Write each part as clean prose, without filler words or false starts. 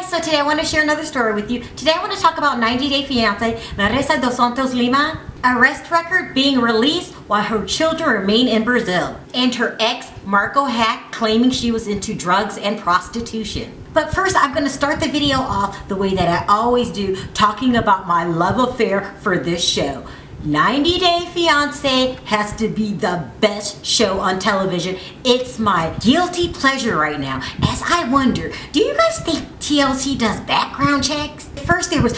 guys, so today I want to share another story with you. Today I want to talk about 90 Day Fiance, Larissa dos Santos Lima, arrest record being released while her children remain in Brazil, and her ex, Marco Hack, claiming she was into drugs and prostitution. But first, I'm going to start the video off the way that I always do, talking about my love affair for this show. 90 Day Fiance has to be the best show on television. It's my guilty pleasure right now. As I wonder, do you guys think TLC does background checks? First there was,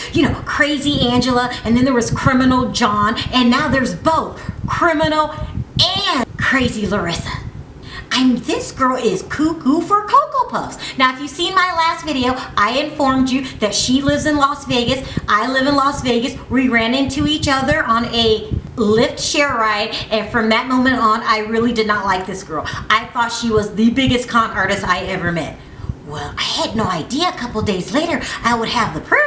crazy Angela, and then there was criminal John, and now there's both criminal and crazy Larissa. This girl is cuckoo for Cocoa Puffs. Now, if you've seen my last video, I informed you that she lives in Las Vegas. I live in Las Vegas. We ran into each other on a Lyft share ride, and from that moment on, I really did not like this girl. I thought she was the biggest con artist I ever met. Well, I had no idea a couple days later I would have the proof.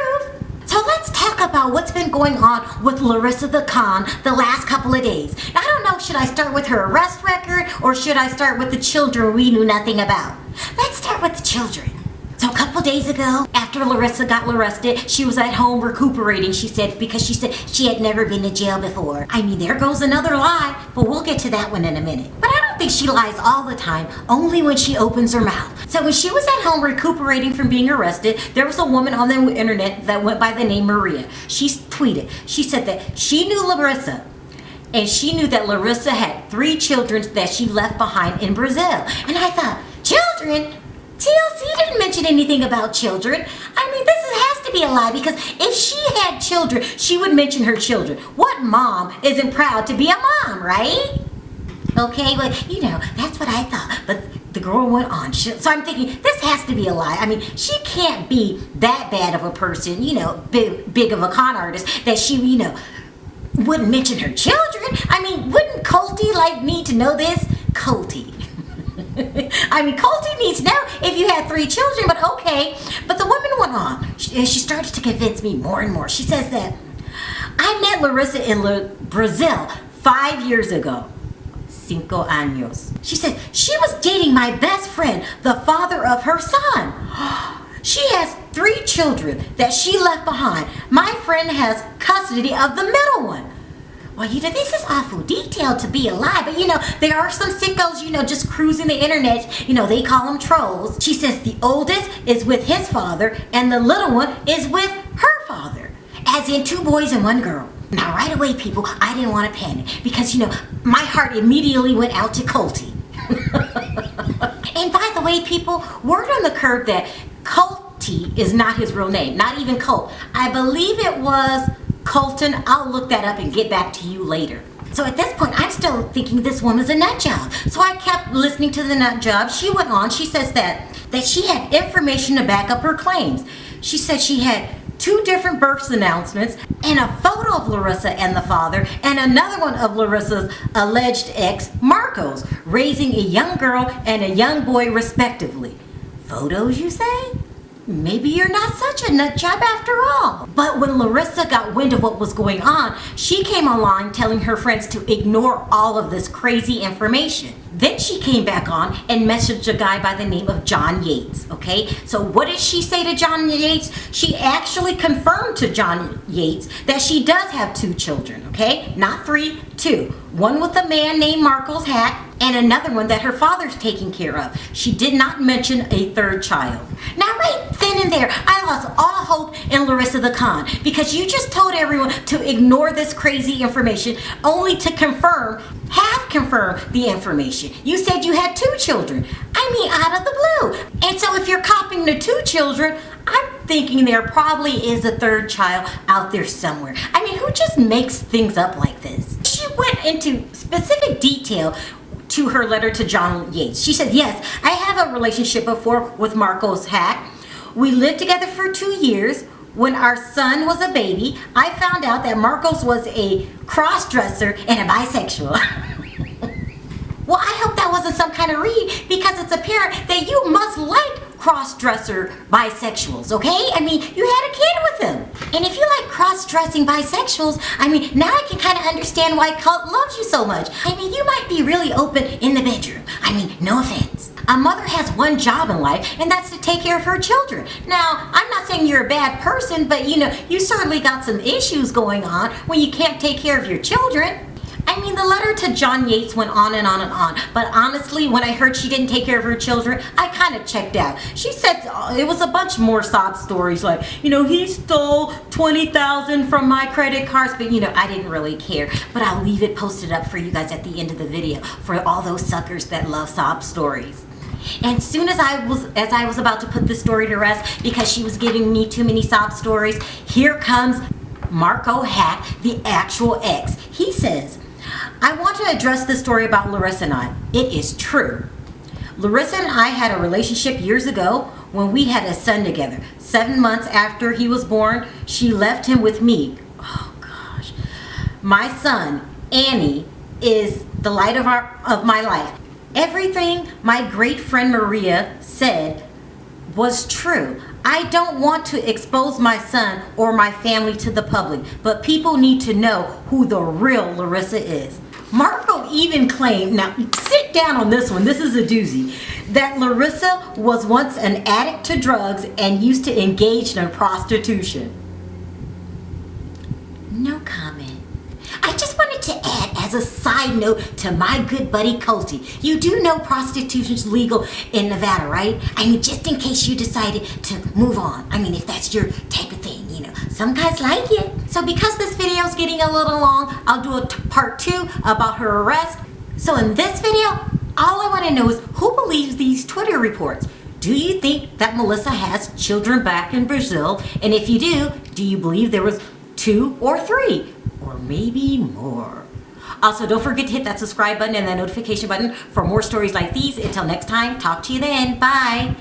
So let's talk about what's been going on with Larissa the Con the last couple of days. I don't know, should I start with her arrest record or should I start with the children we knew nothing about? Let's start with the children. So a couple days ago, after Larissa got arrested, she was at home recuperating, she said, because she said she had never been to jail before. There goes another lie, but we'll get to that one in a minute. But I don't think she lies all the time, only when she opens her mouth. So when she was at home recuperating from being arrested, there was a woman on the internet that went by the name Maria. She tweeted, she said that she knew Larissa, and she knew that Larissa had 3 children that she left behind in Brazil. And I thought, children? TLC didn't mention anything about children. This has to be a lie, because if she had children, she would mention her children. What mom isn't proud to be a mom, right? Okay, well, that's what I thought. But the girl went on. So I'm thinking, this has to be a lie. She can't be that bad of a person, big of a con artist, that she, wouldn't mention her children. Wouldn't Colty need to know this? Colty. Colty needs to know if you had 3 children, but okay. But the woman went on. She started to convince me more and more. She says that, I met Larissa in Brazil 5 years ago. 5 años. She said, she was dating my best friend, the father of her son. She has 3 children that she left behind. My friend has custody of the middle one. Well, this is awful detailed to be a lie, but there are some sickos, just cruising the internet, they call them trolls. She says the oldest is with his father and the little one is with her father, as in 2 boys and 1 girl. Now, right away, people, I didn't want to panic because, my heart immediately went out to Colty. And by the way, people, word on the curb that Colty is not his real name, not even Colt. I believe it was Colton. I'll look that up and get back to you later. So at this point, I'm still thinking this woman's a nut job. So I kept listening to the nut job. She went on. She says that she had information to back up her claims. She said she had 2 different birth announcements and a photo of Larissa and the father and another one of Larissa's alleged ex, Marcos, raising a young girl and a young boy respectively. Photos, you say? Maybe you're not such a nut job after all. But when Larissa got wind of what was going on, she came online telling her friends to ignore all of this crazy information. Then she came back on and messaged a guy by the name of John Yates, okay? So what did she say to John Yates? She actually confirmed to John Yates that she does have 2 children, okay? Not 3, 2. One with a man named Marcos Hack and another one that her father's taking care of. She did not mention a 3rd child. Now, right then and there, I lost all hope in Larissa the Con, because you just told everyone to ignore this crazy information only to have confirmed the information. You said you had 2 children. Out of the blue. And so if you're copying the 2 children, I'm thinking there probably is a 3rd child out there somewhere. Who just makes things up like this? She went into specific detail to her letter to John Yates. She said, yes, I have a relationship before with Marcos Hack. We lived together for 2 years. When our son was a baby, I found out that Marcos was a cross-dresser and a bisexual. Well, I hope that wasn't some kind of read, because it's apparent that you must like cross-dresser bisexuals, okay? You had a kid with him. And if you like cross-dressing bisexuals, now I can kind of understand why Colt loves you so much. You might be really open in the bedroom. No offense. A mother has one job in life, and that's to take care of her children. Now, I'm not saying you're a bad person, but you certainly got some issues going on when you can't take care of your children. I mean, the letter to John Yates went on and on and on, but honestly, when I heard she didn't take care of her children, I kind of checked out. She said it was a bunch more sob stories like, he stole $20,000 from my credit cards, but I didn't really care. But I'll leave it posted up for you guys at the end of the video for all those suckers that love sob stories. And soon as I was about to put this story to rest because she was giving me too many sob stories, here comes Marco Hack, the actual ex. He says, I want to address this story about Larissa and I. It is true. Larissa and I had a relationship years ago when we had a son together. 7 months after he was born, she left him with me. Oh gosh. My son, Annie, is the light of my life. Everything my great friend Maria said was true. I don't want to expose my son or my family to the public, but people need to know who the real Larissa is. Marco even claimed, now sit down on this one, this is a doozy, that Larissa was once an addict to drugs and used to engage in prostitution. No comment. I just wanted to add as a side note to my good buddy Colty, you do know prostitution's legal in Nevada, right? I mean, just in case you decided to move on. I mean, if that's your type of thing, some guys like it. So because this video is getting a little long, I'll do a part 2 about her arrest. So in this video, all I want to know is who believes these Twitter reports? Do you think that Melissa has children back in Brazil? And if you do you believe there was 2 or 3? Or maybe more? Also, don't forget to hit that subscribe button and that notification button for more stories like these. Until next time, talk to you then. Bye.